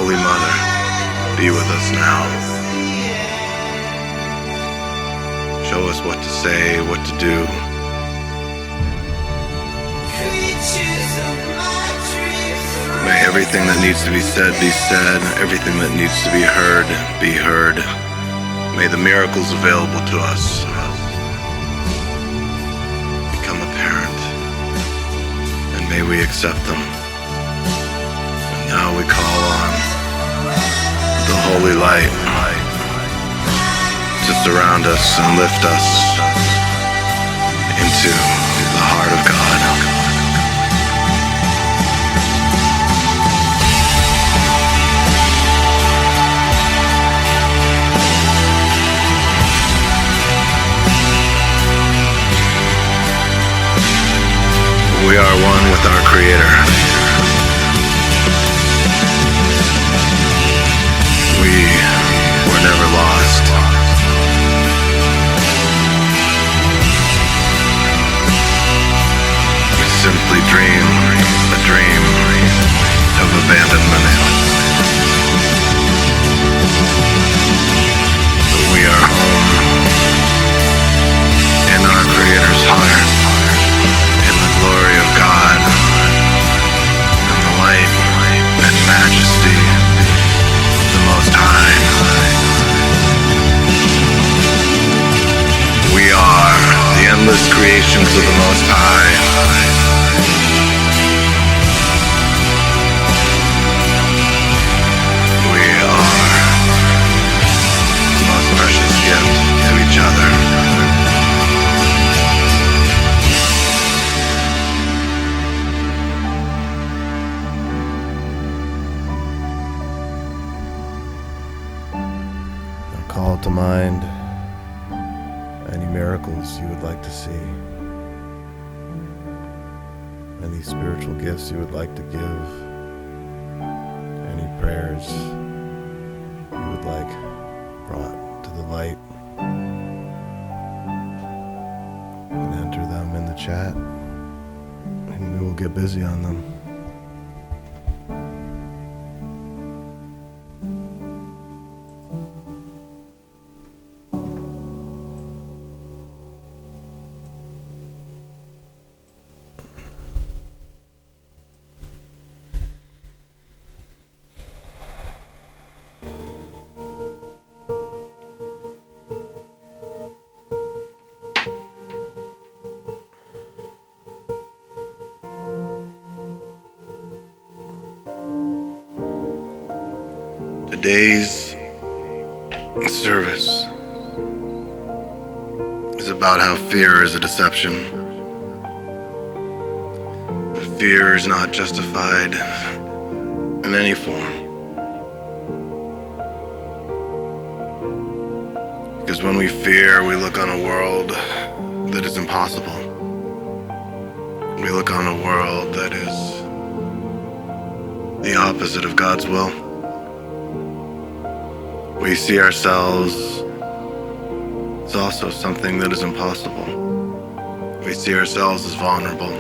Holy Mother, be with us now. Show us what to say, what to do. May everything that needs to be said, everything that needs to be heard, be heard. May the miracles available to us become apparent, and may we accept them. And now we call on the holy light to surround us and lift us into the heart of God. We are one with our Creator. We were never lost. We simply dream a dream of abandonment. But we are home in our Creator's heart. Glory of God, and the light and majesty of the Most High. We are the endless creations of the Most High. We are the most precious gift to each other. Call to mind any miracles you would like to see, any spiritual gifts you would like to give, any prayers you would like brought to the light, and enter them in the chat, and we will get busy on them. Today's service is about how fear is a deception. Fear is not justified in any form. Because when we fear, we look on a world that is impossible. We look on a world that is the opposite of God's will. We see ourselves as also something that is impossible. We see ourselves as vulnerable.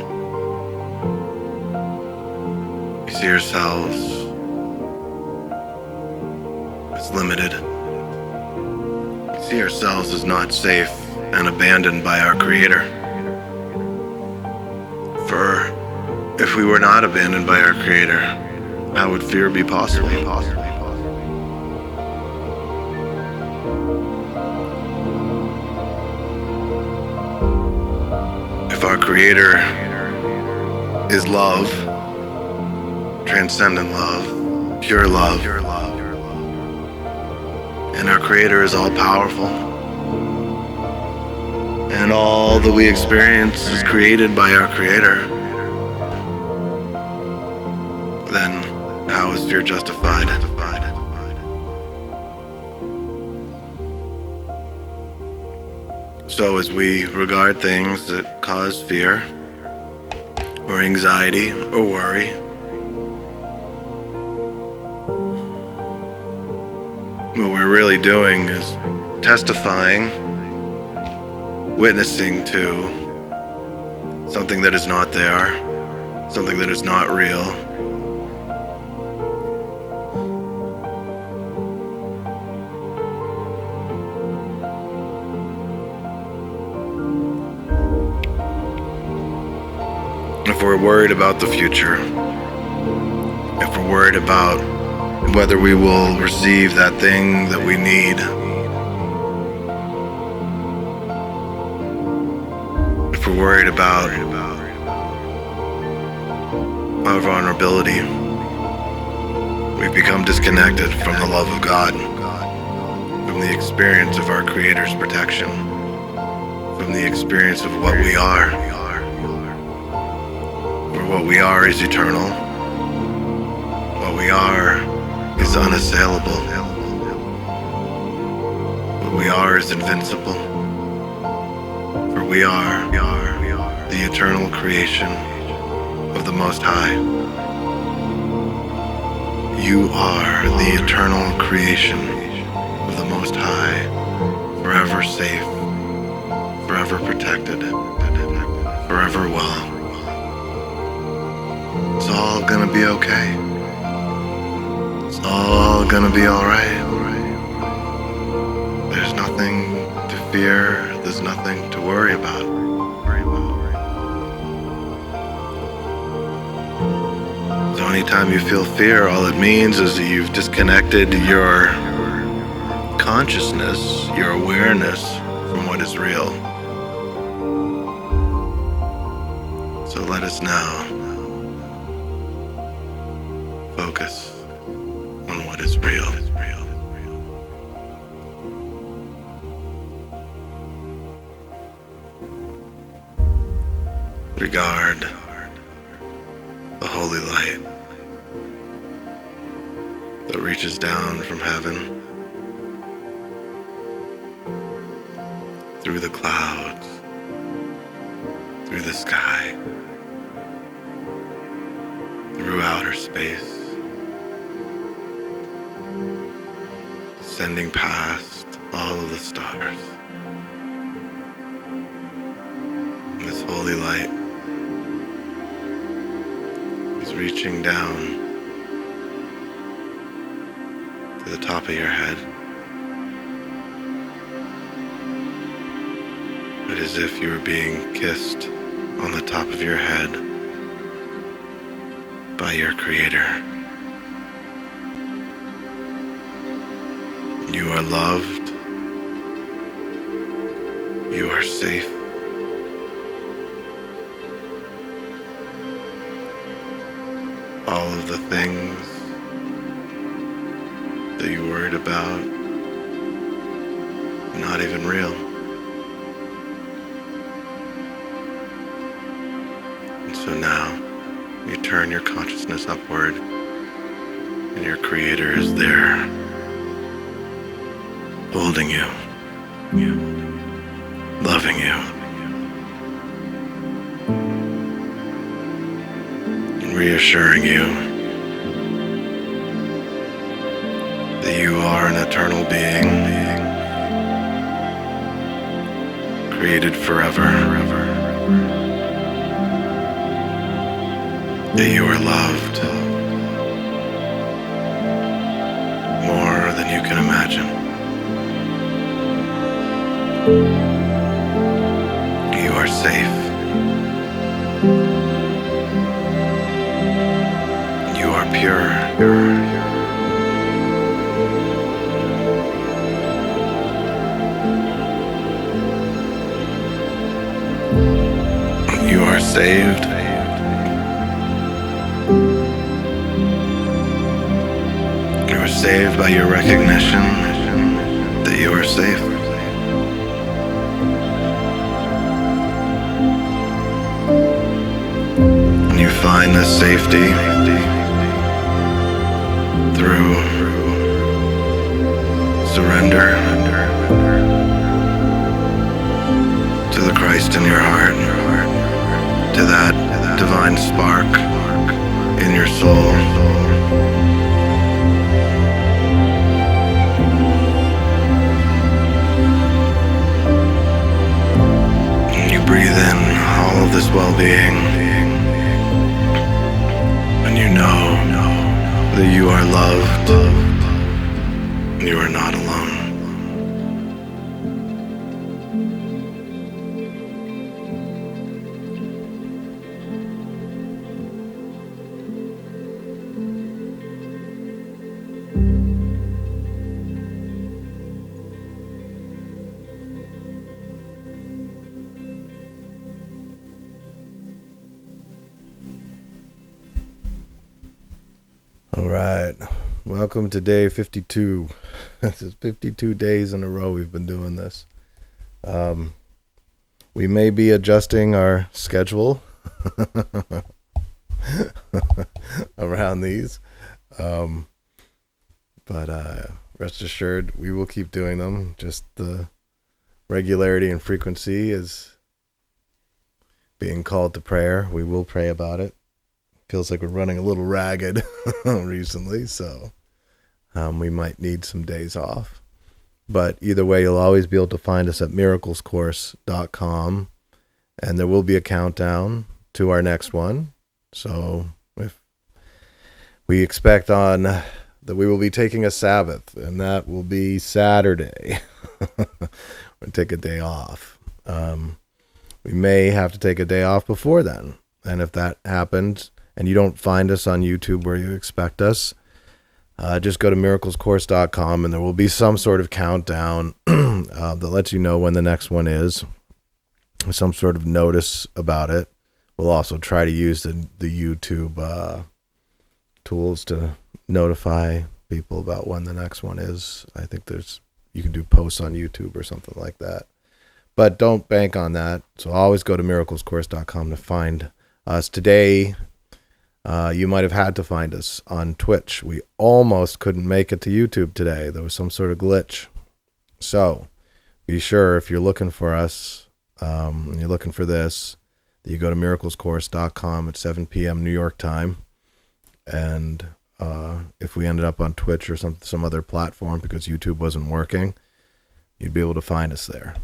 We see ourselves as limited. We see ourselves as not safe and abandoned by our Creator. For if we were not abandoned by our Creator, how would fear be possible? If our Creator is love, transcendent love, pure love, and our Creator is all-powerful, and all that we experience is created by our Creator, then how is fear justified? So as we regard things that cause fear, or anxiety, or worry, what we're really doing is testifying, witnessing to something that is not there, something that is not real. If we're worried about the future, if we're worried about whether we will receive that thing that we need, if we're worried about our vulnerability, we've become disconnected from the love of God, from the experience of our Creator's protection, from the experience of what we are. For what we are is eternal. What we are is unassailable. What we are is invincible. For we are the eternal creation of the Most High. You are the eternal creation of the Most High, forever safe, forever protected, forever well. It's all gonna be okay. It's all gonna be alright. There's nothing to fear, there's nothing to worry about. So anytime you feel fear, all it means is that you've disconnected your consciousness, your awareness from what is real. So let us now focus on what is real. Regard the holy light that reaches down from heaven through the clouds, through the sky, through outer space, descending past all of the stars. This holy light is reaching down to the top of your head. It is as if you were being kissed on the top of your head by your Creator. You are loved. You are safe. All of the things that you worried about are not even real. And so now you turn your consciousness upward, and your Creator is there, holding you, loving you, and reassuring you that you are an eternal being, created forever, that you are loved more than you can imagine. You are safe. You are pure. You are saved. You are saved by your recognition that you are safe. And you find this safety through surrender to the Christ in your heart, to that divine spark in your soul. And you breathe in all of this well-being, and you know that you are loved, and you are not alone. All right. Welcome to day 52. This is 52 days in a row we've been doing this. We may be adjusting our schedule around these. But rest assured, we will keep doing them. Just the regularity and frequency is being called to prayer. We will pray about it. Feels like we're running a little ragged recently, so we might need some days off. But either way, you'll always be able to find us at miraclescourse.com, and there will be a countdown to our next one. So if we expect on that we will be taking a Sabbath, and that will be Saturday. We'll take a day off. We may have to take a day off before then. And if that happens, and you don't find us on YouTube where you expect us, just go to miraclescourse.com, and there will be some sort of countdown that lets you know when the next one is, some sort of notice about it. We'll also try to use the YouTube tools to notify people about when the next one is. I think you can do posts on YouTube or something like that. But don't bank on that. So always go to miraclescourse.com to find us. Today, you might have had to find us on Twitch. We almost couldn't make it to YouTube today. There was some sort of glitch. So be sure, if you're looking for us, and you're looking for this, that you go to miraclescourse.com at 7 p.m. New York time. And if we ended up on Twitch or some other platform because YouTube wasn't working, you'd be able to find us there.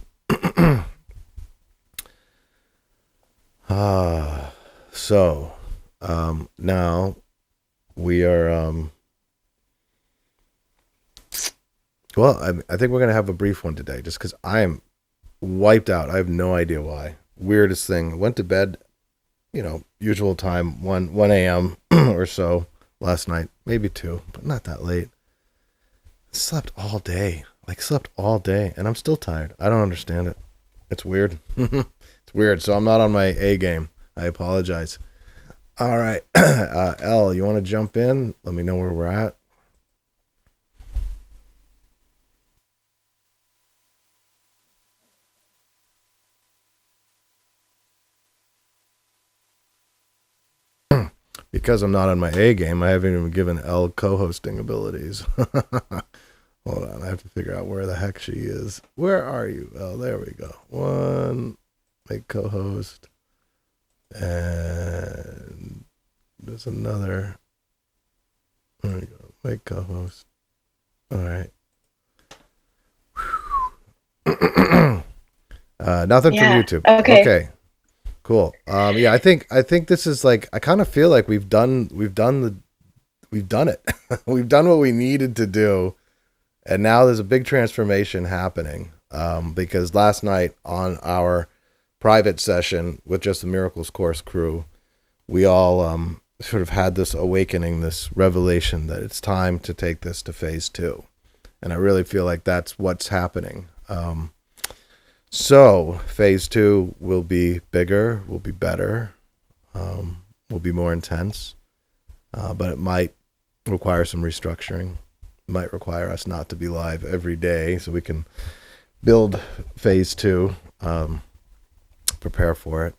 So now we are, I think we're going to have a brief one today just because I am wiped out. I have no idea why. Weirdest thing. Went to bed, usual time, 1 a.m. or so last night, maybe 2, but not that late. Slept all day, and I'm still tired. I don't understand it. It's weird. It's weird. So I'm not on my A game. I apologize. All right. Elle, you want to jump in? Let me know where we're at. Because I'm not on my A game, I haven't even given Elle co-hosting abilities. Hold on, I have to figure out where the heck she is. Where are you? Oh, there we go. 1, make co-host. And there's another. There we go. Make co-host. All right. Nothing from YouTube. Okay. Cool. Yeah, I think this is like, I kind of feel like we've done it. We've done what we needed to do. And now there's a big transformation happening. Because last night on our private session with just the Miracles Course crew, we all sort of had this awakening, this revelation that it's time to take this to phase 2. And I really feel like that's what's happening. So phase 2 will be bigger, will be better, will be more intense, but it might require some restructuring. It might require us not to be live every day so we can build phase 2, prepare for it.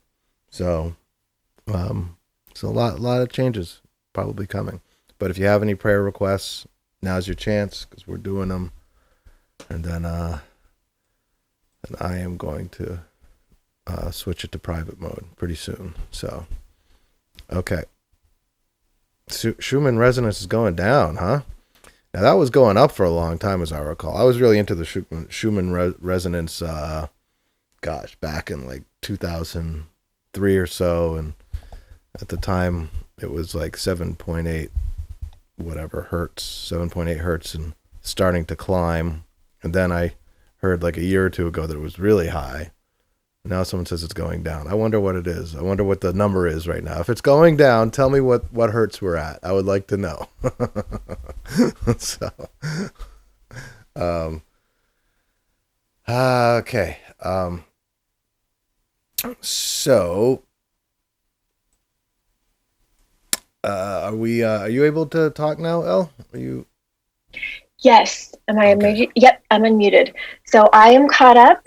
So a lot of changes probably coming. But if you have any prayer requests, now's your chance because we're doing them. And then I am going to switch it to private mode pretty soon. So, okay. Schumann resonance is going down, huh? Now, that was going up for a long time, as I recall. I was really into the Schumann resonance, back in like 2003 or so. And at the time, it was like 7.8 hertz, and starting to climb. And then I heard like a year or two ago that it was really high. Now someone says it's going down. I wonder what it is. I wonder what the number is right now. If it's going down, tell me what hertz we're at. I would like to know. So, okay. So Are you able to talk now, El? Are you Yes. Am I okay? unmuted? Yep, I'm unmuted. So I am caught up.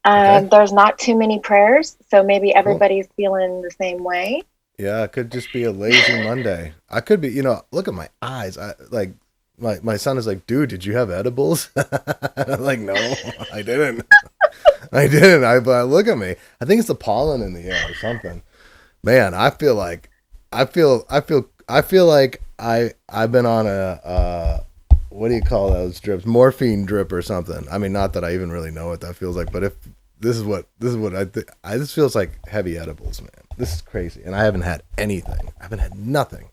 Okay, There's not too many prayers, so maybe cool. everybody's feeling the same way. Yeah, it could just be a lazy Monday. I could be, look at my eyes. I like my son is like, dude, did you have edibles? I'm like, no, I didn't. I didn't. But look at me. I think it's the pollen in the air or something. Man, I feel like I've been on a what do you call those drips? Morphine drip or something. I mean, not that I even really know what that feels like, but if this is what this feels like heavy edibles, man. This is crazy, and I haven't had anything. I haven't had nothing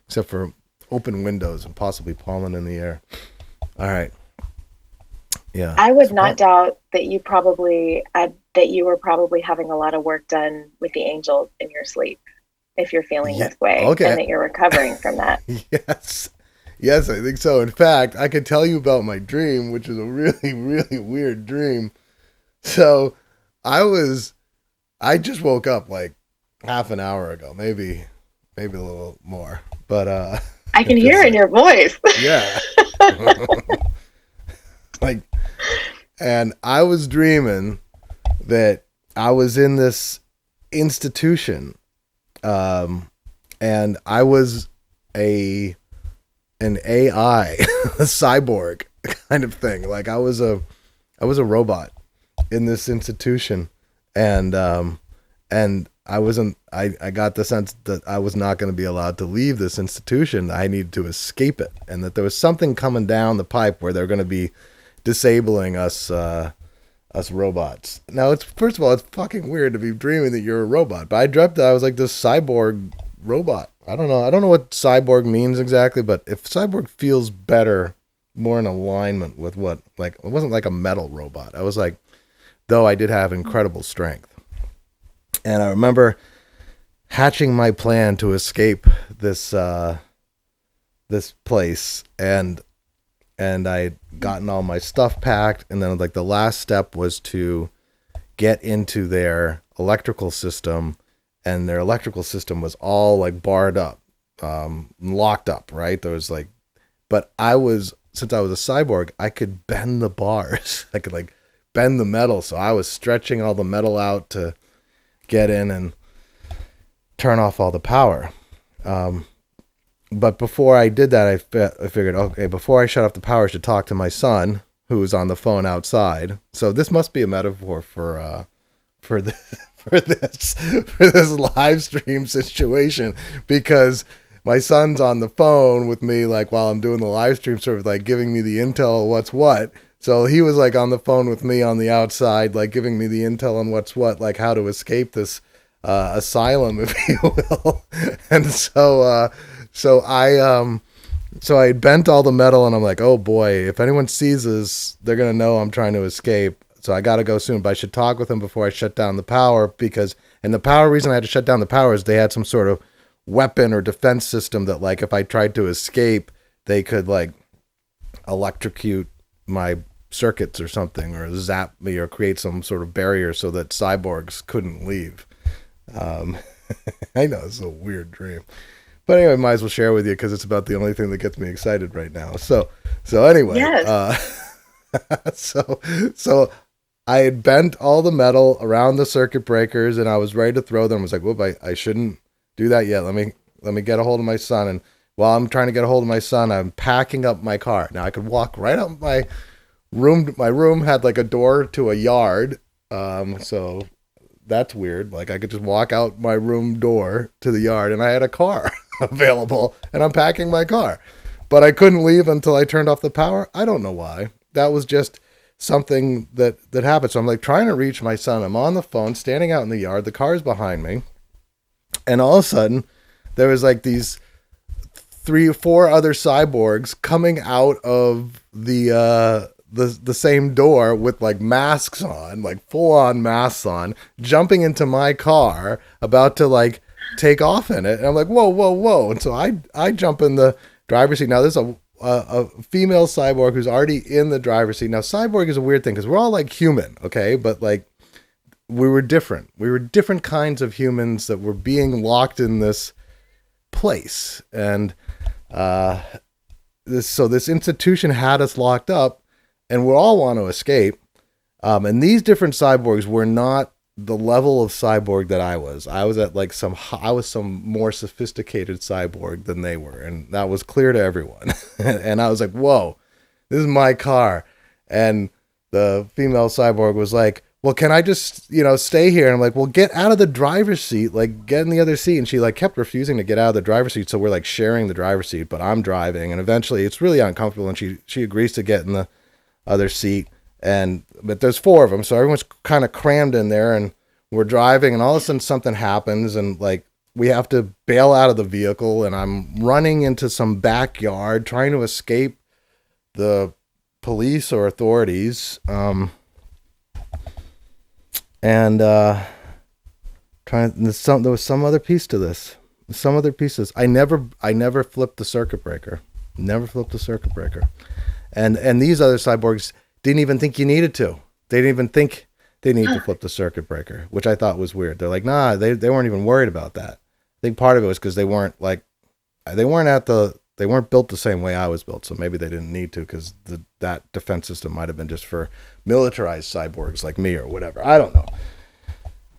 except for open windows and possibly pollen in the air. All right, yeah. I would So not doubt that that you were probably having a lot of work done with the angels in your sleep if you're feeling yeah. this way and Okay. that you're recovering from that. Yes. Yes, I think so. In fact, I could tell you about my dream, which is a really, really weird dream. So I was, I just woke up like half an hour ago, maybe a little more, but I can it hear feels it in like, your voice. yeah, like, and I was dreaming that I was in this institution, um, and I was a an AI, a cyborg kind of thing. Like I was a robot in this institution, and I wasn't. I got the sense that I was not going to be allowed to leave this institution. I needed to escape it, and that there was something coming down the pipe where they're going to be disabling us. Us robots. Now, it's first of all, it's fucking weird to be dreaming that you're a robot. But I dreamt that I was like this cyborg robot. I don't know. I don't know what cyborg means exactly, but if cyborg feels better, more in alignment with what, like, it wasn't like a metal robot. I was like, though I did have incredible strength. And I remember hatching my plan to escape this place, and I'd gotten all my stuff packed, and then like the last step was to get into their electrical system, and their electrical system was all like barred up, locked up, right? There was like, but I was, since I was a cyborg, I could bend the bars. I could like bend the metal, so I was stretching all the metal out to get in and turn off all the power. Um, but before I did that, I figured, okay, before I shut off the power, I should talk to my son, who was on the phone outside. So this must be a metaphor for this for this live stream situation, because my son's on the phone with me like while I'm doing the live stream, sort of like giving me the intel of what's what. So he was like on the phone with me on the outside, like giving me the intel on what's what, like how to escape this asylum, if you will. And so I bent all the metal, and I'm like, oh boy, if anyone sees this, they're gonna know I'm trying to escape. So I gotta go soon. But I should talk with them before I shut down the power, because and the power reason I had to shut down the power is they had some sort of weapon or defense system that like if I tried to escape, they could like electrocute my circuits or something, or zap me, or create some sort of barrier so that cyborgs couldn't leave. Um, I know it's a weird dream. But anyway, might as well share with you because it's about the only thing that gets me excited right now. So anyway, Yes. so so I had bent all the metal around the circuit breakers, and I was ready to throw them. I was like, "Whoop! I shouldn't do that yet. Let me get a hold of my son." And while I'm trying to get a hold of my son, I'm packing up my car. Now I could walk right out my room. My room had like a door to a yard, so that's weird. Like I could just walk out my room door to the yard, and I had a car available, and I'm packing my car. But I couldn't leave until I turned off the power. I don't know why. That was just something that happened. So I'm like trying to reach my son. I'm on the phone, standing out in the yard. The car's behind me, and all of a sudden, there was like these three or four other cyborgs coming out of the same door with like masks on, like full on masks on, jumping into my car, about to like take off in it. And I'm like, whoa, whoa, whoa! And so I jump in the driver's seat. Now there's a female cyborg who's already in the driver's seat. Now cyborg is a weird thing because we're all like human, okay, but like we were different. We were different kinds of humans that were being locked in this place. And this institution had us locked up, and we all want to escape. And these different cyborgs were not the level of cyborg that I was. I was at like some more sophisticated cyborg than they were, and that was clear to everyone. And I was like, whoa, this is my car. And the female cyborg was like, well, can I just, stay here? And I'm like, well, get out of the driver's seat, like get in the other seat. And she like kept refusing to get out of the driver's seat. So we're like sharing the driver's seat, but I'm driving, and eventually it's really uncomfortable. And she agrees to get in the other seat. But there's 4 of them, so everyone's kind of crammed in there, and we're driving, and all of a sudden something happens, and like we have to bail out of the vehicle, and I'm running into some backyard trying to escape the police or authorities, there was some other piece to this. Some other pieces. I never flipped the circuit breaker. Never flipped the circuit breaker. And these other cyborgs didn't even think you needed to. They didn't even think they need to flip the circuit breaker, which I thought was weird. They're like, nah, they weren't even worried about that. I think part of it was because they weren't built the same way I was built. So maybe they didn't need to, because that defense system might've been just for militarized cyborgs like me or whatever. I don't know.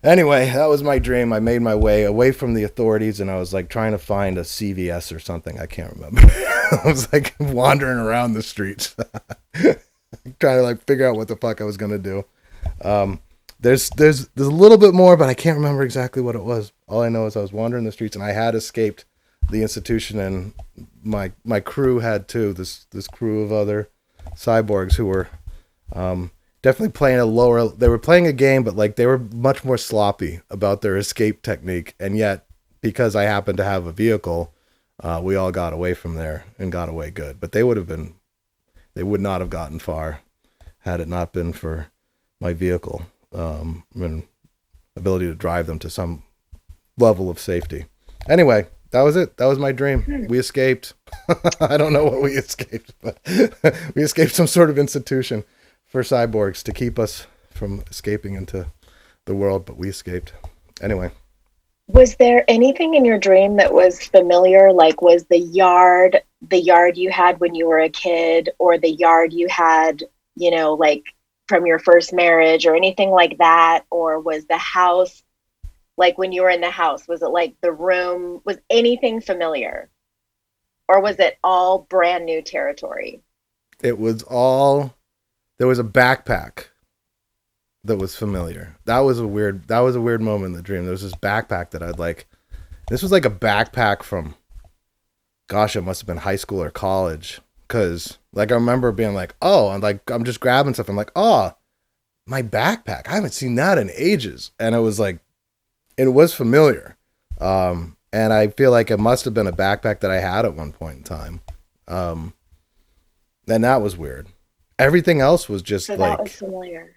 Anyway, that was my dream. I made my way away from the authorities, and I was like trying to find a CVS or something. I can't remember. I was like wandering around the streets. Trying to like figure out what the fuck I was gonna do. There's a little bit more, but I can't remember exactly what it was. All I know is I was wandering the streets, and I had escaped the institution, and my crew had too. This crew of other cyborgs who were definitely playing they were playing a game, but like they were much more sloppy about their escape technique. And yet, because I happened to have a vehicle, we all got away from there and got away good. But they would not have gotten far had it not been for my vehicle and ability to drive them to some level of safety. Anyway, that was it. That was my dream. We escaped. I don't know what we escaped, but we escaped some sort of institution for cyborgs to keep us from escaping into the world, but we escaped. Anyway. Was there anything in your dream that was familiar? Like, was the yard you had when you were a kid, or the yard you had, like from your first marriage, or anything like that? Or was the house, like when you were in the house, was it like the room, was anything familiar? Or was it all brand new territory? It was all, there was a backpack that was familiar. That was a weird moment in the dream. There was this backpack that this was like a backpack from, gosh, it must have been high school or college. Cause like, I remember being like, oh, and like, I'm just grabbing stuff. I'm like, oh, my backpack. I haven't seen that in ages. And it was like, it was familiar. And I feel like it must have been a backpack that I had at one point in time. And that was weird. Everything else was just so that was familiar.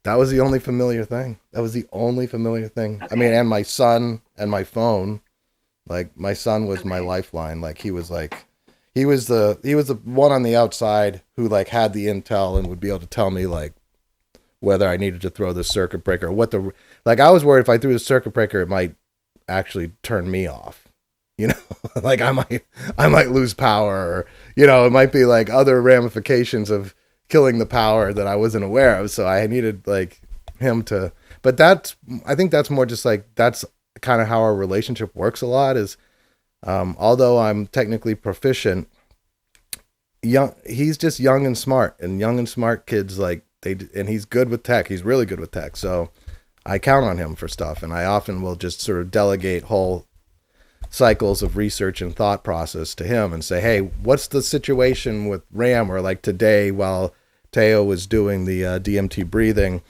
That was the only familiar thing. Okay. I mean, and my son and my phone. Like, my son was my lifeline. Like, he was the one on the outside who like had the intel and would be able to tell me like whether I needed to throw the circuit breaker, like I was worried if I threw the circuit breaker, it might actually turn me off. Like I might lose power, or, it might be like other ramifications of killing the power that I wasn't aware of. So I needed like him to, but I think that's more just like, that's kind of how our relationship works a lot is, although I'm technically proficient, he's just young and smart kids, like and he's good with tech. He's really good with tech. So I count on him for stuff. And I often will just sort of delegate whole cycles of research and thought process to him and say, hey, what's the situation with RAM? Or like today, while Teo was doing the DMT breathing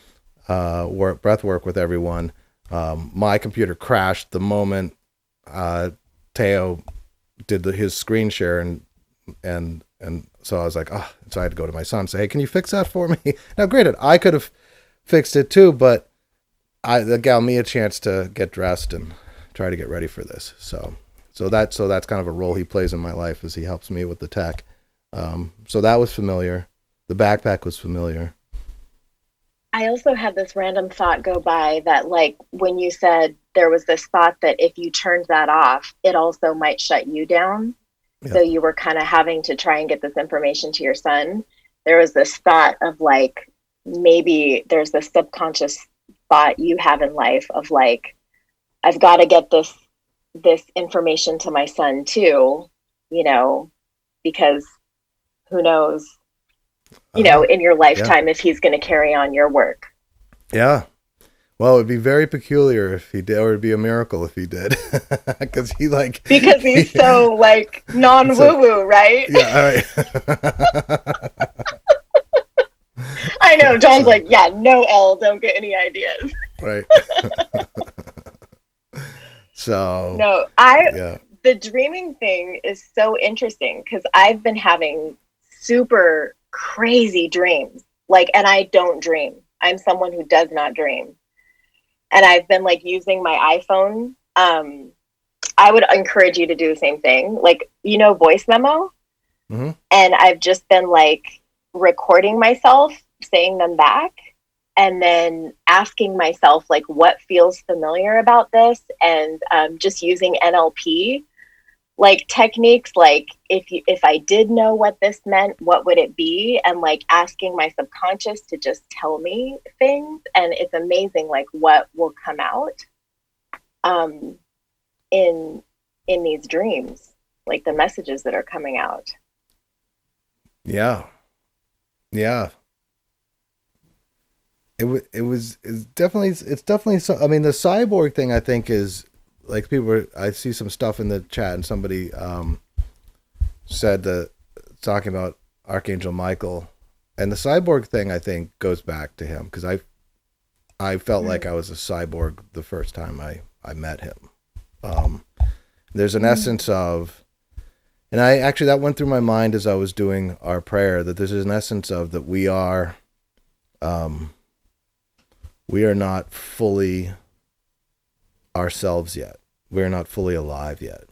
breath work with everyone, my computer crashed the moment Teo did his screen share, and so I was like, oh, so I had to go to my son and say, hey, can you fix that for me? Now, granted, I could have fixed it too, but that gave me a chance to get dressed and try to get ready for this. So that's kind of a role he plays in my life, as he helps me with the tech. So that was familiar. The backpack was familiar. I also had this random thought go by that, like, when you said there was this thought that if you turned that off, it also might shut you down. Yeah. So you were kind of having to try and get this information to your son. There was this thought of like, maybe there's this subconscious thought you have in life of like, I've got to get this information to my son too, you know, because who knows, you know, in your lifetime, if he's going to carry on your work. Yeah. Well, it'd be very peculiar if he did, or it'd be a miracle if he did, because because he's so like non-woo-woo, right? Yeah. All right. I know. John's like, yeah, no, L, don't get any ideas. Right. So. No, the dreaming thing is so interesting because I've been having super crazy dreams. Like, and I don't dream. I'm someone who does not dream. And I've been like using my iPhone. I would encourage you to do the same thing. Like, you know, voice memo. Mm-hmm. And I've just been like recording myself saying them back and then asking myself like what feels familiar about this, and just using NLP like techniques, like if I did know what this meant, what would it be, and like asking my subconscious to just tell me things. And it's amazing like what will come out in these dreams, like the messages that are coming out. Yeah. It's definitely so. I mean, the cyborg thing, I think, is like I see some stuff in the chat, and somebody said that, talking about Archangel Michael, and the cyborg thing, I think, goes back to him, because I felt like I was a cyborg the first time I met him. There's an essence of, and that went through my mind as I was doing our prayer, that there's an essence of that we are not fully ourselves yet. We're not fully alive yet.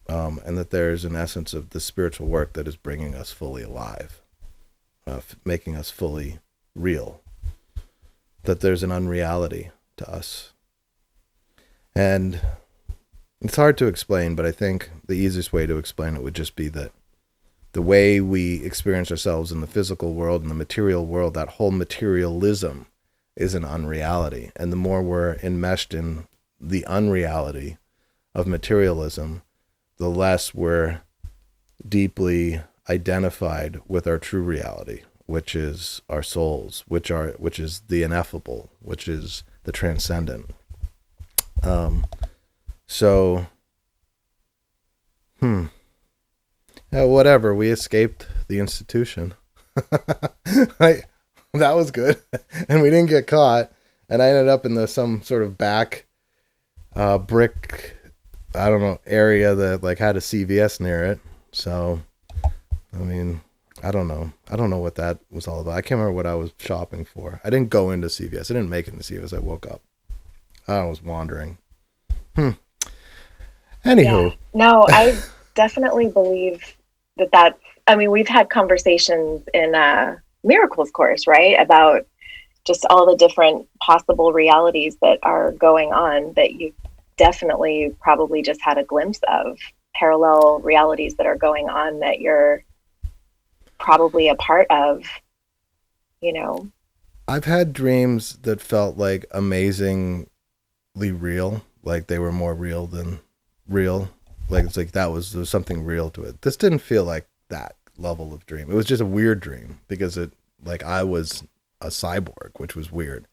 And that there's an essence of the spiritual work that is bringing us fully alive, making us fully real. That there's an unreality to us. And it's hard to explain, but I think the easiest way to explain it would just be that the way we experience ourselves in the physical world and the material world, that whole materialism is an unreality. And the more we're enmeshed in the unreality of materialism, the less we're deeply identified with our true reality, which is our souls, which is the ineffable, which is the transcendent. Whatever, we escaped the institution. Right? That was good. And we didn't get caught. And I ended up in some sort of back brick, I don't know, area that like had a CVS near it. So, I mean, I don't know what that was all about. I can't remember what I was shopping for. I didn't go into CVS. I didn't make it into CVS. I woke up. I was wandering. Anywho. Yeah. No, I definitely believe that I mean, we've had conversations in Miracles course, right? About just all the different possible realities that are going on that you definitely probably just had a glimpse of, parallel realities that are going on that you're probably a part of, you know. I've had dreams that felt like amazingly real, like they were more real than real. Like it's like there was something real to it. This didn't feel like that level of dream. It was just a weird dream because like I was a cyborg, which was weird.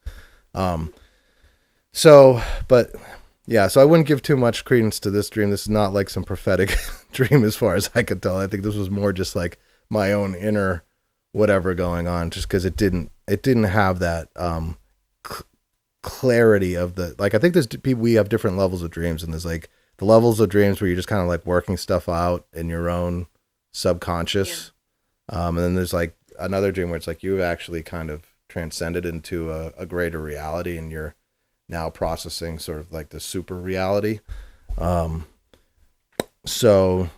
So I wouldn't give too much credence to this dream. This is not like some prophetic dream as far as I could tell. I think this was more just like my own inner whatever going on, just because it didn't have that clarity of the, like, I think there's people, we have different levels of dreams, and there's like the levels of dreams where you're just kind of like working stuff out in your own subconscious. Yeah. And then there's like another dream where it's like you've actually kind of transcended into a greater reality, and you're now processing sort of like the super reality. So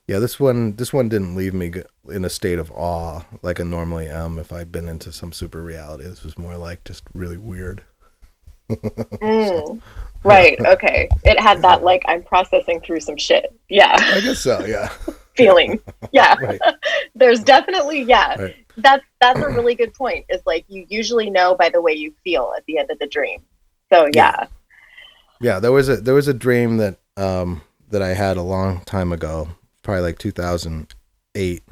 yeah, this one didn't leave me in a state of awe like I normally am if I've been into some super reality. This was more like just really weird. Mm. Right. Okay. It had that like I'm processing through some shit. Yeah. I guess so. Yeah. Feeling. Yeah. Right. There's definitely, yeah. Right. That's a really good point. Is like you usually know by the way you feel at the end of the dream. So Yeah. yeah. Yeah. There was a dream that I had a long time ago, probably like 2008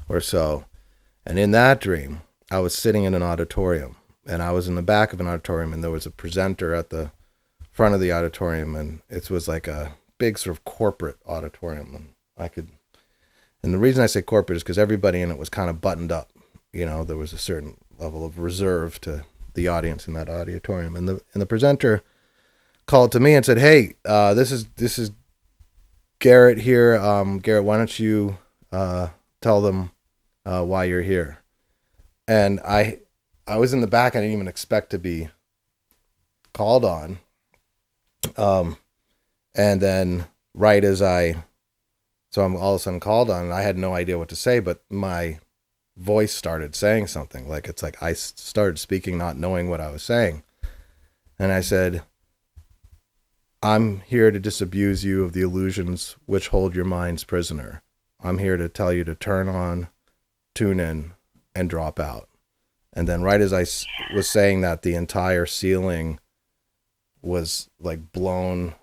or so. And in that dream, I was sitting in an auditorium, and I was in the back of an auditorium, and there was a presenter at the front of the auditorium, and it was like a big sort of corporate auditorium. And the reason I say corporate is because everybody in it was kind of buttoned up. There was a certain level of reserve to the audience in that auditorium. And the presenter called to me and said, "Hey, this is Garrett here. Garrett, why don't you tell them why you're here?" And I was in the back. I didn't even expect to be called on. And then right as I'm all of a sudden called on, and I had no idea what to say, but my voice started saying something. Like it's like I started speaking, not knowing what I was saying. And I said, "I'm here to disabuse you of the illusions which hold your minds prisoner. I'm here to tell you to turn on, tune in, and drop out." And then right as I was saying that, the entire ceiling was like blown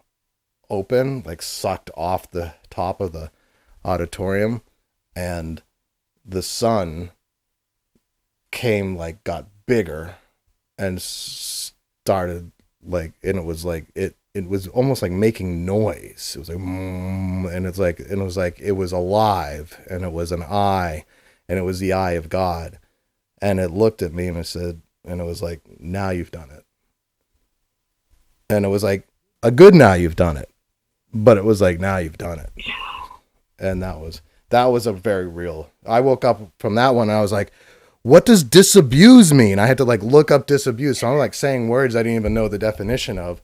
open, like sucked off the top of the auditorium, and the sun got bigger and started and it was like it was almost like making noise. It was like and it was alive, and it was an eye, and it was the eye of God, and it looked at me and it said, and it was like, "Now you've done it." And it was like a good "now you've done it," but it was like, "Now you've done it." And that was a very real. I woke up from that one and I was like, "What does disabuse mean?" I had to like look up disabuse. So I'm like saying words I didn't even know the definition of.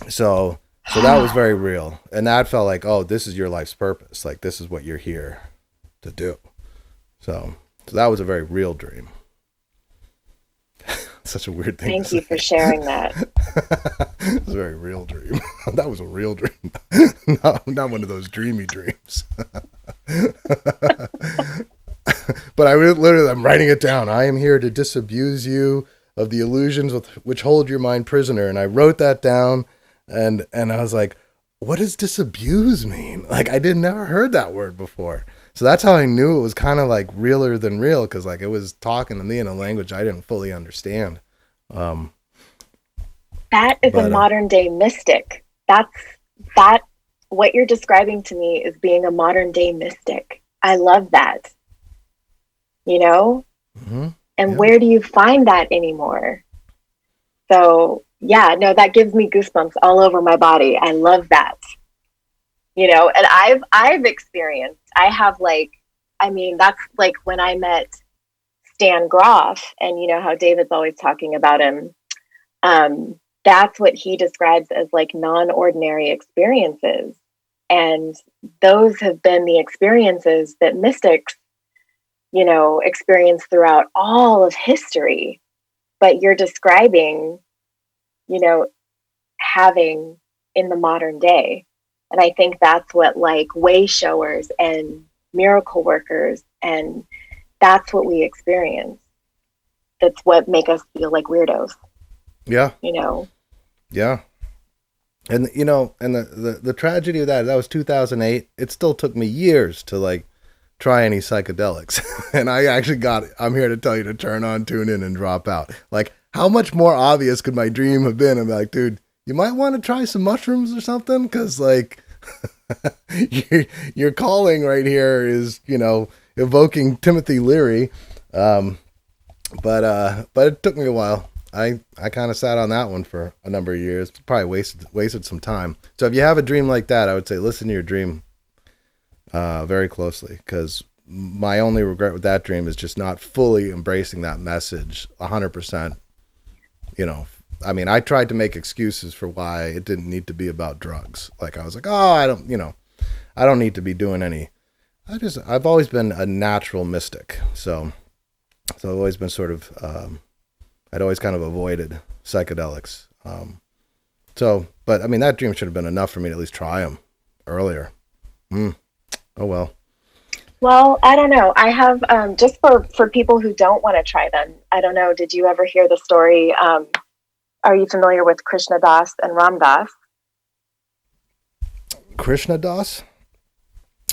So that was very real, and that felt like, oh, this is your life's purpose. Like this is what you're here to do. So that was a very real dream. Such a weird thing. Thank to you say. for sharing that. It was a very real dream. That was a real dream. Not one of those dreamy dreams. But I'm writing it down. "I am here to disabuse you of the illusions which hold your mind prisoner." And I wrote that down, and I was like, what does disabuse mean? Like I never heard that word before. So that's how I knew it was kind of like realer than real, because like it was talking to me in a language I didn't fully understand. That is a modern day mystic. That what you're describing to me is being a modern day mystic. I love that. Mm-hmm. And Yeah. where do you find that anymore? So yeah, no, that gives me goosebumps all over my body. I love that. And I've experienced, I have that's like when I met Stan Groff, and how David's always talking about him. That's what he describes as like non-ordinary experiences. And those have been the experiences that mystics, experience throughout all of history. But you're describing, having in the modern day. And I think that's what like way showers and miracle workers, and that's what we experience. That's what make us feel like weirdos. Yeah. Yeah. And and the tragedy of that was 2008. It still took me years to like try any psychedelics. And I actually got it. I'm here to tell you to turn on, tune in, and drop out. Like, how much more obvious could my dream have been? I'm like, dude, you might want to try some mushrooms or something, because like your calling right here is evoking Timothy Leary. But it took me a while. I kind of sat on that one for a number of years. Probably wasted some time. So if you have a dream like that, I would say listen to your dream very closely, because my only regret with that dream is just not fully embracing that message 100%. I mean, I tried to make excuses for why it didn't need to be about drugs. Like I was like, oh, I don't need to be doing any. I've always been a natural mystic. So I've always been sort of I'd always kind of avoided psychedelics. But I mean, that dream should have been enough for me to at least try them earlier. Oh well. Well, I don't know. I have just for people who don't want to try them. I don't know. Did you ever hear the story? Are you familiar with Krishna Das and Ram Dass? Krishna Das?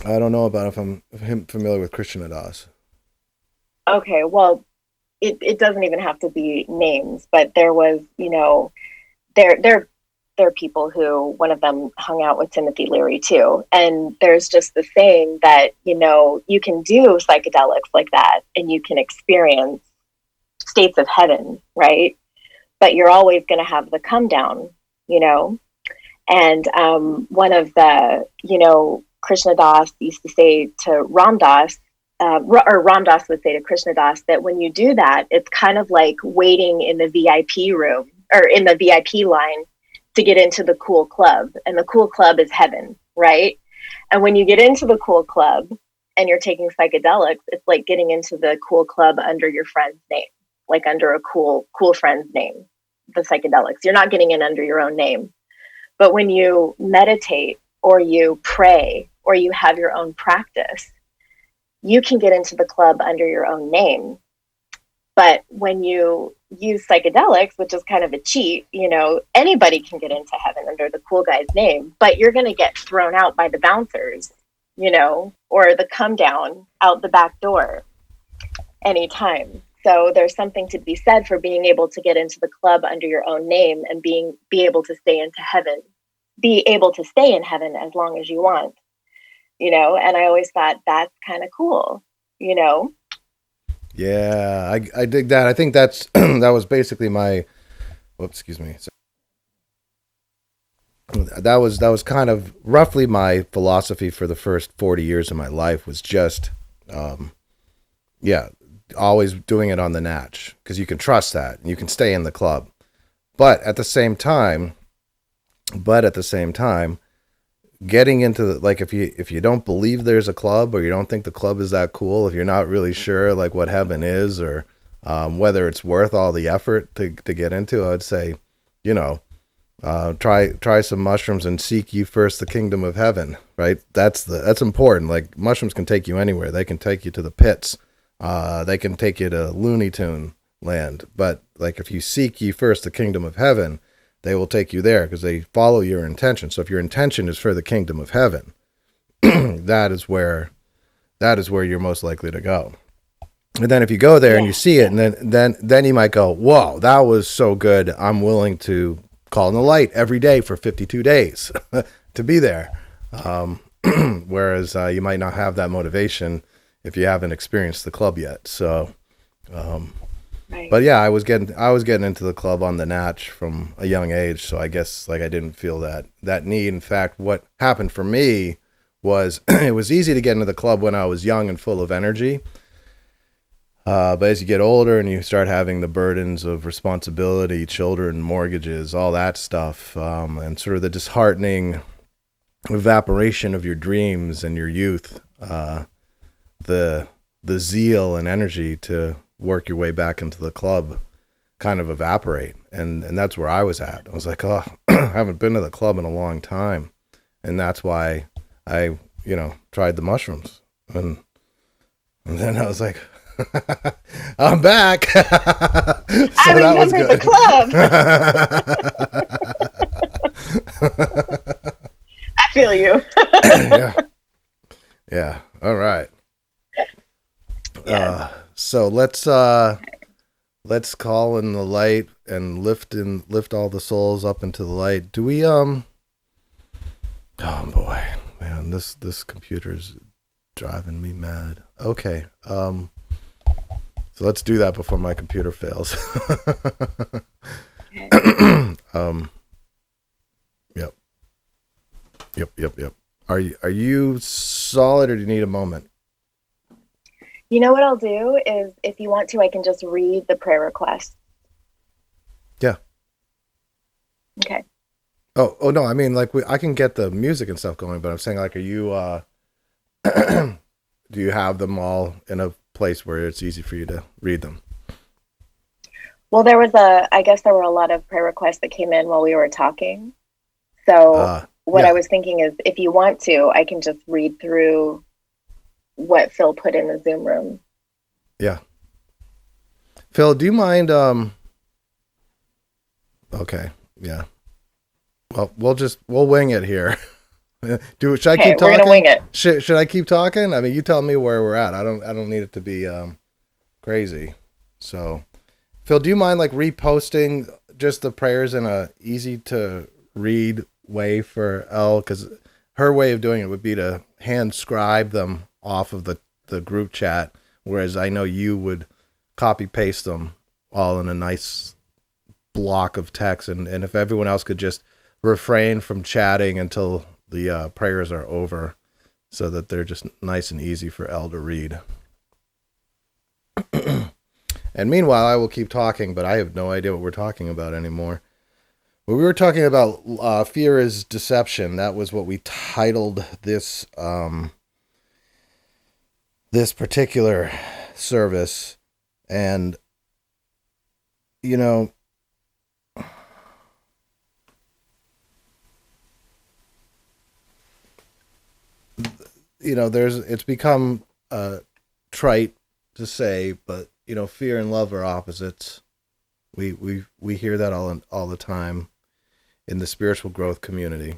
I don't know about if I'm familiar with Krishna Das. Okay, well, it doesn't even have to be names, but there was, there are people who, one of them hung out with Timothy Leary too. And there's just the saying that, you can do psychedelics like that and you can experience states of heaven, right? But you're always going to have the come down, And one of the, Krishna Das used to say to Ram Dass, or Ram Dass would say to Krishna Das, that when you do that, it's kind of like waiting in the VIP room or in the VIP line to get into the cool club. And the cool club is heaven, right? And when you get into the cool club and you're taking psychedelics, it's like getting into the cool club under your friend's name, like under a cool friend's name, the psychedelics. You're not getting in under your own name. But when you meditate or you pray or you have your own practice, you can get into the club under your own name. But when you use psychedelics, which is kind of a cheat, anybody can get into heaven under the cool guy's name, but you're going to get thrown out by the bouncers, or the come down out the back door anytime. So there's something to be said for being able to get into the club under your own name and be able to stay into heaven, be able to stay in heaven as long as you want, and I always thought that's kind of cool, Yeah, I dig that. I think that's that was basically my. Excuse me. That was kind of roughly my philosophy for the first 40 years of my life was just, always doing it on the natch because you can trust that and you can stay in the club, but at the same time, getting into if you don't believe there's a club or you don't think the club is that cool, if you're not really sure like what heaven is or whether it's worth all the effort to get into, I'd say, try some mushrooms and seek ye first the kingdom of heaven, right? That's important. Like mushrooms can take you anywhere. They can take you to the pits. They can take you to Looney Tune land. But like if you seek ye first the kingdom of heaven, they will take you there because they follow your intention. So if your intention is for the kingdom of heaven, that is where you're most likely to go. And then if you go there and you see it, and then you might go, whoa, that was so good. I'm willing to call in the light every day for 52 days to be there. Whereas you might not have that motivation if you haven't experienced the club yet. So, right. But yeah, I was getting into the club on the natch from a young age. So I guess like I didn't feel that need. In fact, what happened for me was it was easy to get into the club when I was young and full of energy. But as you get older and you start having the burdens of responsibility, children, mortgages, all that stuff, and sort of the disheartening evaporation of your dreams and your youth, the zeal and energy to work your way back into the club kind of evaporate. And that's where I was at. I was like, oh, I haven't been to the club in a long time. And that's why I, tried the mushrooms. And then I was like, I'm back. So I remember the club. I feel you. Yeah. All right. Yeah. So let's call in the light and lift all the souls up into the light. Do we oh boy, man, this computer's driving me mad. Okay. So let's do that before my computer fails. Yep. Are you solid or do you need a moment? You know what I'll do is if you want to, I can just read the prayer request. Yeah. Okay. Oh no, I mean like I can get the music and stuff going, but I'm saying like, are you do you have them all in a place where it's easy for you to read them? Well, I guess there were a lot of prayer requests that came in while we were talking. So what I Yeah, was thinking is if you want to, I can just read through what Phil put in the Zoom room. yeah. Phil, do you mind? Okay, yeah. Well, we'll wing it here. Should I Okay, keep we're gonna talking? wing it. Should I keep talking? I mean, you tell me where we're at. I don't need it to be crazy. So, Phil, do you mind like reposting just the prayers in a easy to read way for Elle? Because her way of doing it would be to hand scribe them off of the group chat, whereas I know you would copy paste them all in a nice block of text, and if everyone else could just refrain from chatting until the prayers are over, so that they're just nice and easy for Elle to read. And meanwhile, I will keep talking, but I have no idea what we're talking about anymore. Well, we were talking about fear is deception. That was what we titled this this particular service, and you know, it's become trite to say, but fear and love are opposites. We hear that all the time in the spiritual growth community.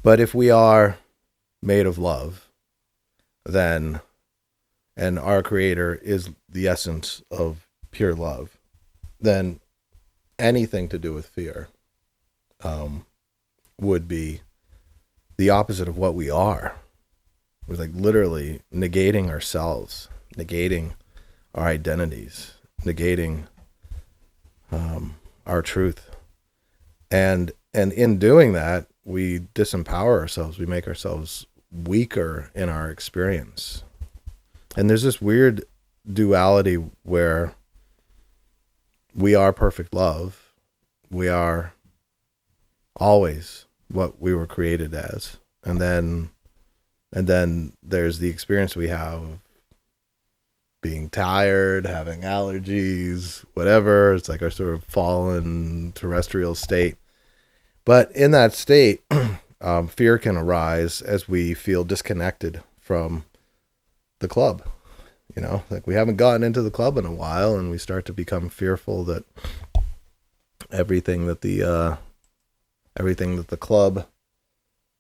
But if we are made of love, then, and our Creator is the essence of pure love, then anything to do with fear would be the opposite of what we are. We're like literally negating ourselves, negating our identities, negating our truth. And in doing that, we disempower ourselves. We make ourselves weaker in our experience. And there's this weird duality where we are perfect love. We are always what we were created as. And then there's the experience we have of being tired, having allergies, whatever. It's like our sort of fallen terrestrial state. But in that state, fear can arise as we feel disconnected from the club. Like we haven't gotten into the club in a while, and we start to become fearful that everything that the club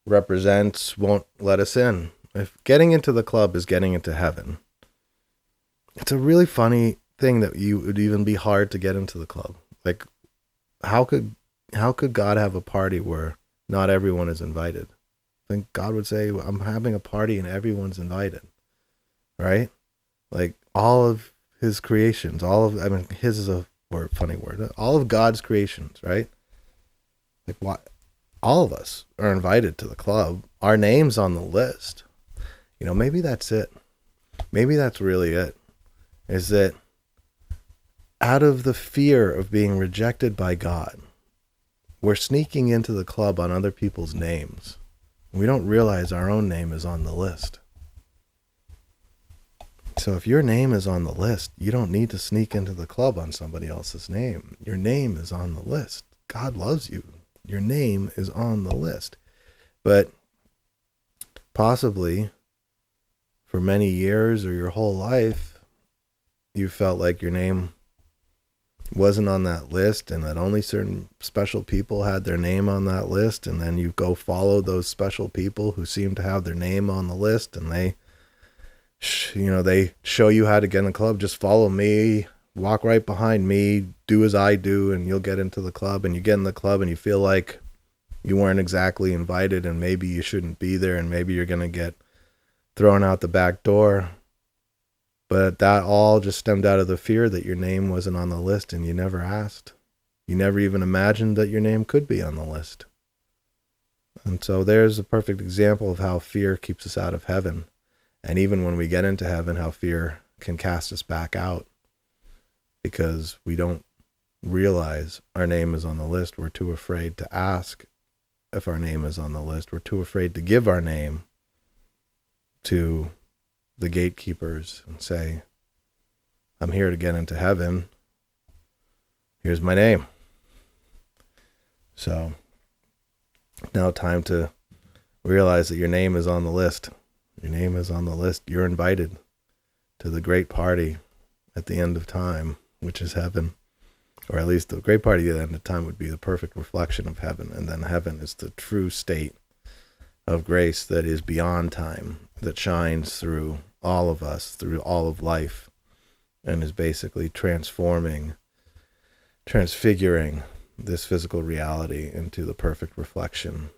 represents won't let us in. If getting into the club is getting into heaven, it's a really funny thing that you would even be hard to get into the club. Like, how could God have a party where not everyone is invited? I think God would say, I'm having a party and everyone's invited, right? Like all of his creations, his is a funny word, all of God's creations, right? Like what? All of us are invited to the club. Our name's on the list. Maybe that's it. Maybe that's really it. Is that out of the fear of being rejected by God, we're sneaking into the club on other people's names. We don't realize our own name is on the list. So if your name is on the list, you don't need to sneak into the club on somebody else's name. Your name is on the list. God loves you. Your name is on the list. But possibly for many years or your whole life, you felt like your name wasn't on that list and that only certain special people had their name on that list. And then you go follow those special people who seem to have their name on the list, and they show you how to get in the club. Just follow me, walk right behind me, do as I do, and you'll get into the club. And you get in the club and you feel like you weren't exactly invited, and maybe you shouldn't be there, and maybe you're going to get thrown out the back door. But that all just stemmed out of the fear that your name wasn't on the list, and you never asked. You never even imagined that your name could be on the list. And so there's a perfect example of how fear keeps us out of heaven. And even when we get into heaven, how fear can cast us back out because we don't realize our name is on the list. We're too afraid to ask if our name is on the list. We're too afraid to give our name to the gatekeepers and say, I'm here to get into heaven. here's my name. So now time to realize that your name is on the list. Your name is on the list. You're invited to the great party at the end of time, which is heaven. Or at least the great party at the end of time would be the perfect reflection of heaven. And then heaven is the true state of grace that is beyond time, that shines through all of us, through all of life, and is basically transfiguring this physical reality into the perfect reflection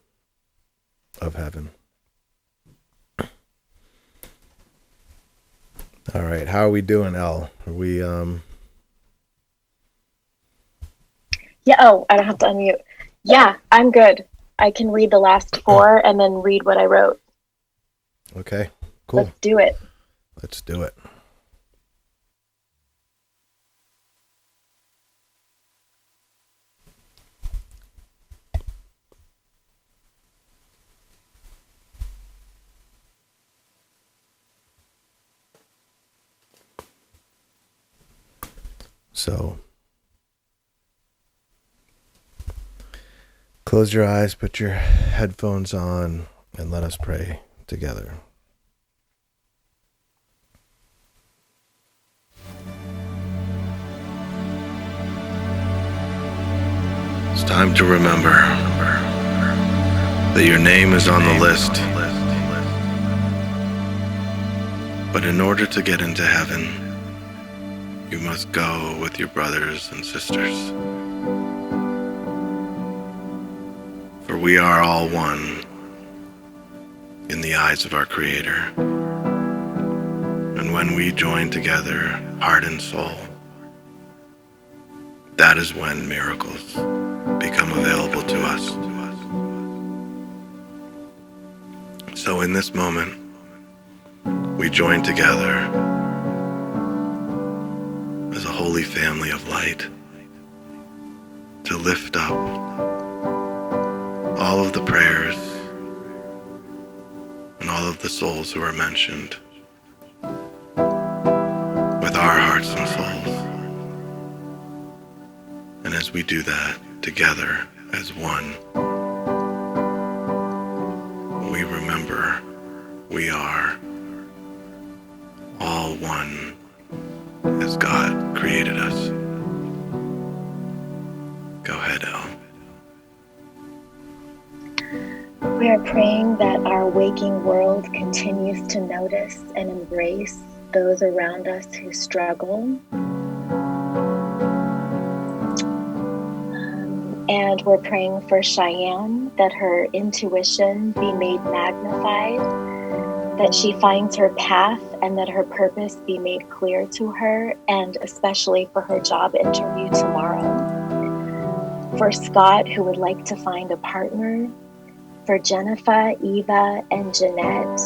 of heaven. All right, how are we doing, Elle? Are we Yeah. Oh, I don't have to unmute. Yeah, I'm good. I can read the last 4 and then read what I wrote. okay? Cool. Let's do it. Let's do it. So, close your eyes, put your headphones on, and let us pray together. It's time to remember that your name is on the list. But in order to get into heaven, you must go with your brothers and sisters. For we are all one in the eyes of our Creator. And when we join together, heart and soul, that is when miracles become available to us. So in this moment, we join together as a holy family of light to lift up all of the prayers and all of the souls who are mentioned with our hearts and souls. And as we do that together as one, we remember we are all one as God created us. Go ahead, Elle. We are praying that our waking world continues to notice and embrace those around us who struggle. And we're praying for Cheyenne, that her intuition be made magnified, that she finds her path and that her purpose be made clear to her, and especially for her job interview tomorrow. For Scott, who would like to find a partner. For Jennifer, Eva, and Jeanette,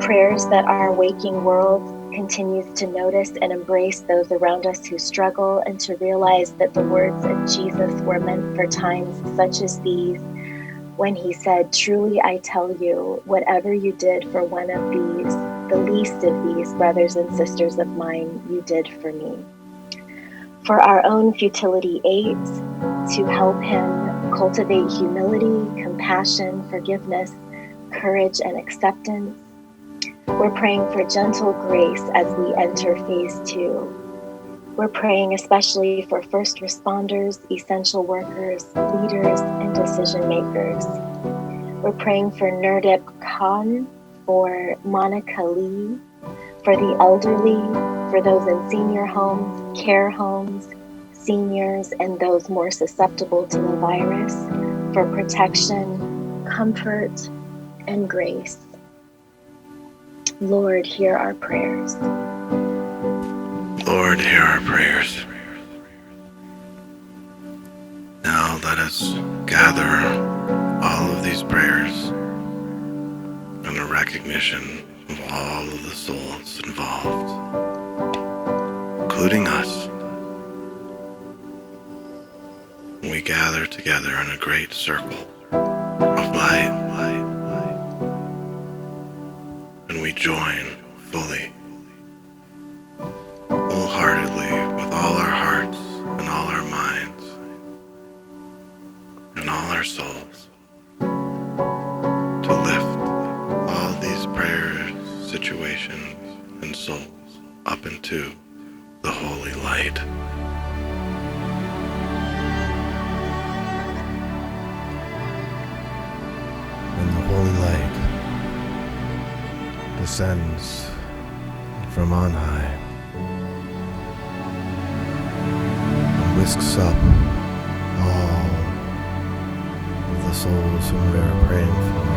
prayers that our waking world continues to notice and embrace those around us who struggle, and to realize that the words of Jesus were meant for times such as these, when he said, "Truly I tell you, whatever you did for one of these, the least of these brothers and sisters of mine, you did for me." For our own Futility 8, to help him cultivate humility, compassion, forgiveness, courage, and acceptance. We're praying for gentle grace as we enter phase 2. We're praying especially for first responders, essential workers, leaders, and decision makers. We're praying for Nurdip Khan, for Monica Lee, for the elderly, for those in senior homes, care homes, seniors, and those more susceptible to the virus, for protection, comfort, and grace. Lord, hear our prayers. Lord, hear our prayers. Now let us gather all of these prayers in a recognition of all of the souls involved, including us. We gather together in a great circle of light, and we join fully, wholeheartedly, with all our hearts and all our minds, souls, to lift all these prayer situations and souls up into the holy light. When the holy light descends from on high and whisks up all of the souls whom we are praying for,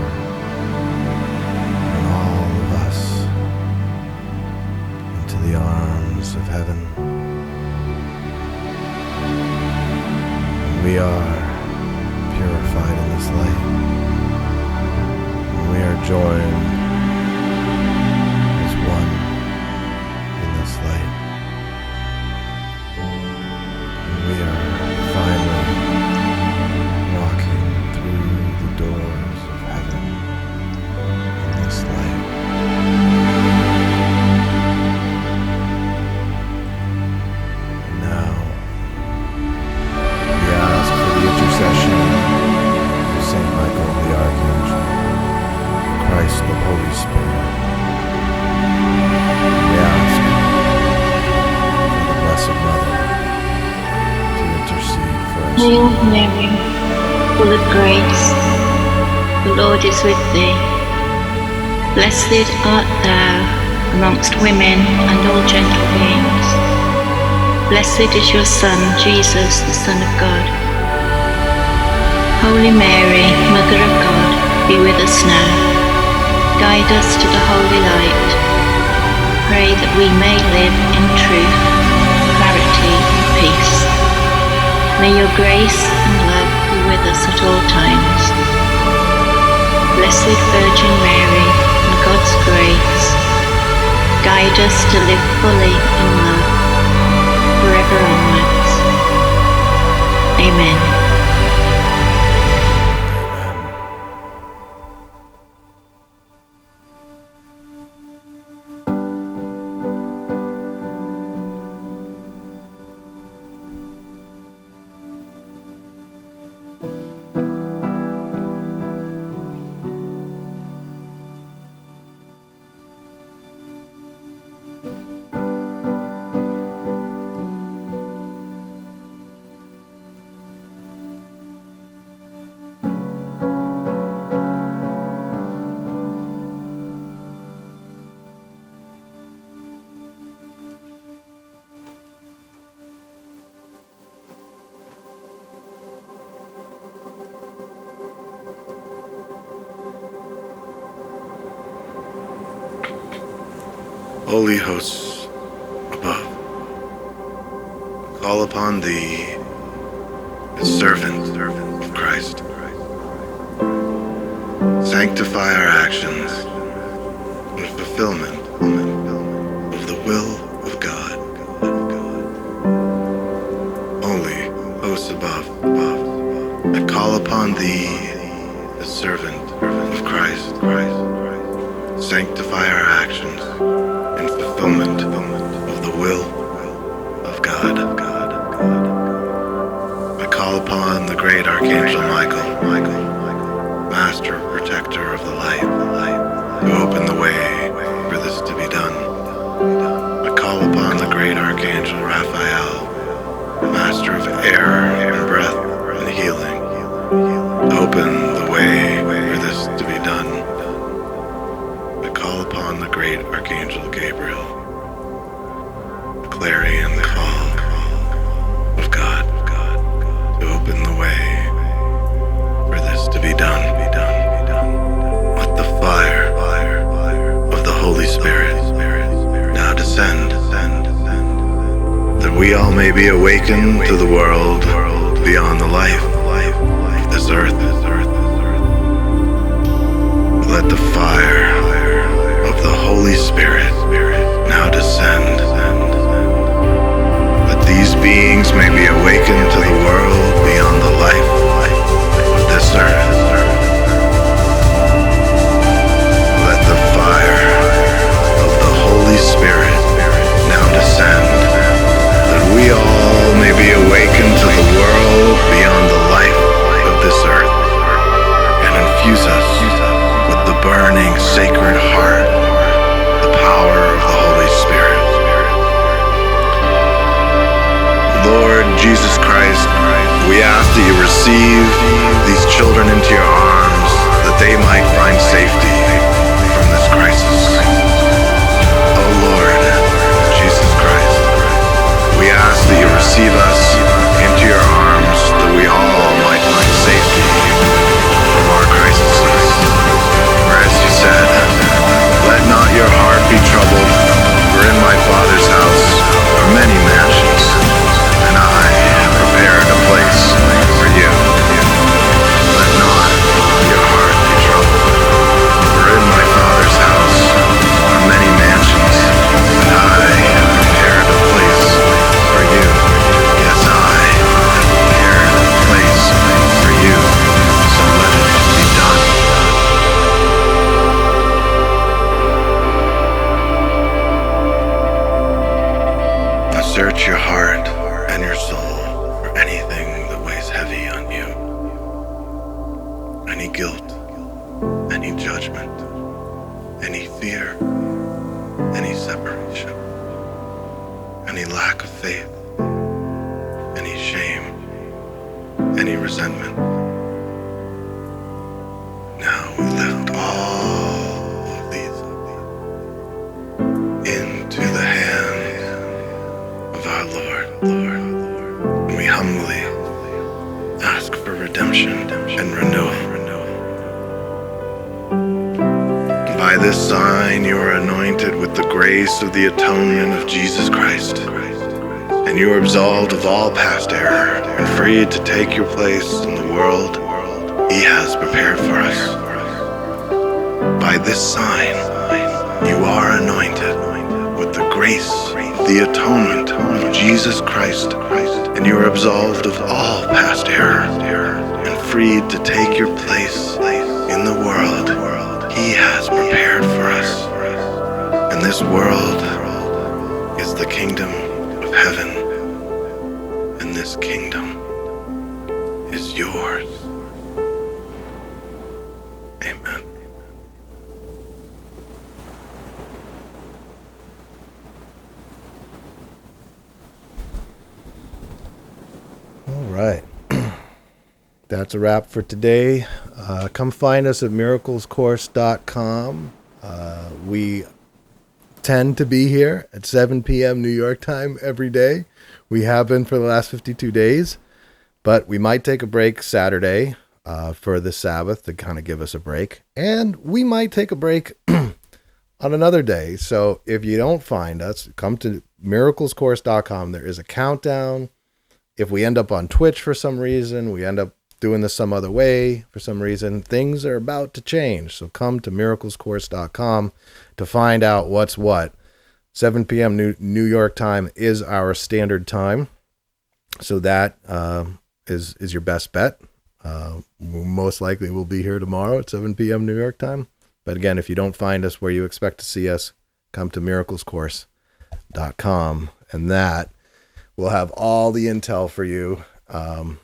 and all of us into the arms of heaven. And we are purified in this light. We are joined as one in this light. And we are finally walking through the doors of heaven in this light. And now we ask for the intercession of Saint Michael the Archangel, Christ the Holy Spirit. We ask for the Blessed Mother to intercede for us. Hail Mary, full of grace, the Lord is with thee. Blessed art thou amongst women and all gentle beings. Blessed is your Son, Jesus, the Son of God. Holy Mary, Mother of God, be with us now. Guide us to the holy light. Pray that we may live in truth, clarity, and peace. May your grace and love be with us at all times. Blessed Virgin Mary, in God's grace, guide us to live fully in love, forever onwards. Amen. Holy hosts above, call upon thee, as servant of Christ. Sanctify our actions in fulfillment of the will of God. Holy hosts above, I call upon thee, as servant of Christ. Sanctify our actions in fulfillment of the will of God. I call upon the great Archangel Michael, Master, Protector of the light, to open the way for this to be done. I call upon the great Archangel Raphael, Master of air and breath and healing, to open the way for this to be done. I call upon the great Archangel Gabriel, the clarion call of God, to open the way for this to be done. Let the fire of the Holy Spirit now descend, that we all may be awakened to the world beyond the life of this earth. Let the fire of the Holy Spirit now descend, that these beings may be awakened to the world beyond the life of this earth. Let the fire of the Holy Spirit now descend, that we all may be awakened to the world beyond the life of this earth. receive these children into your arms, that they might find safety from this crisis. Oh Lord, Jesus Christ, we ask that you receive us into your arms, that we all might find safety from our crises. For as you said, let not your heart be troubled, for in my Father's house are many mansions, and I have prepared a place for you. Let not your heart be troubled, for in my Father's house are many mansions, and I have prepared a place for you. Yes, I have prepared a place for you, so let it be done. Now search your heart and your soul for anything that weighs heavy on you. Any guilt, any judgment, any fear, any separation, any lack of faith, any shame, any resentment. Now we lift all of these into the hand of our Lord. And we humbly ask for redemption and renewal. By this sign you are anointed with the grace of the atonement of Jesus Christ, and you are absolved of all past error and freed to take your place in the world He has prepared for us. By this sign you are anointed with the grace of the atonement of Jesus Christ, and you are absolved of all past error and freed to take your place in the world He has prepared for us. And this world is the kingdom of heaven, and this kingdom is yours. Amen. All right. That's a wrap for today. Come find us at miraclescourse.com. We tend to be here at 7 p.m. New York time every day. We have been for the last 52 days, but we might take a break Saturday for the Sabbath to kind of give us a break. And we might take a break on another day. So if you don't find us, come to miraclescourse.com. There is a countdown. If we end up on Twitch for some reason, we end up doing this some other way for some reason, things are about to change. So come to miraclescourse.com to find out what's what. 7 p.m. New York time is our standard time. So that is your best bet. Most likely we'll be here tomorrow at 7 p.m. New York time. But again, if you don't find us where you expect to see us, come to miraclescourse.com, and that will have all the intel for you,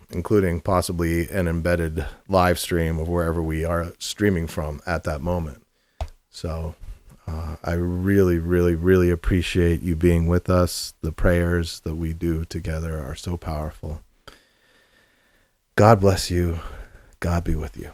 including possibly an embedded live stream of wherever we are streaming from at that moment. So I really, really, really appreciate you being with us. The prayers that we do together are so powerful. God bless you. God be with you.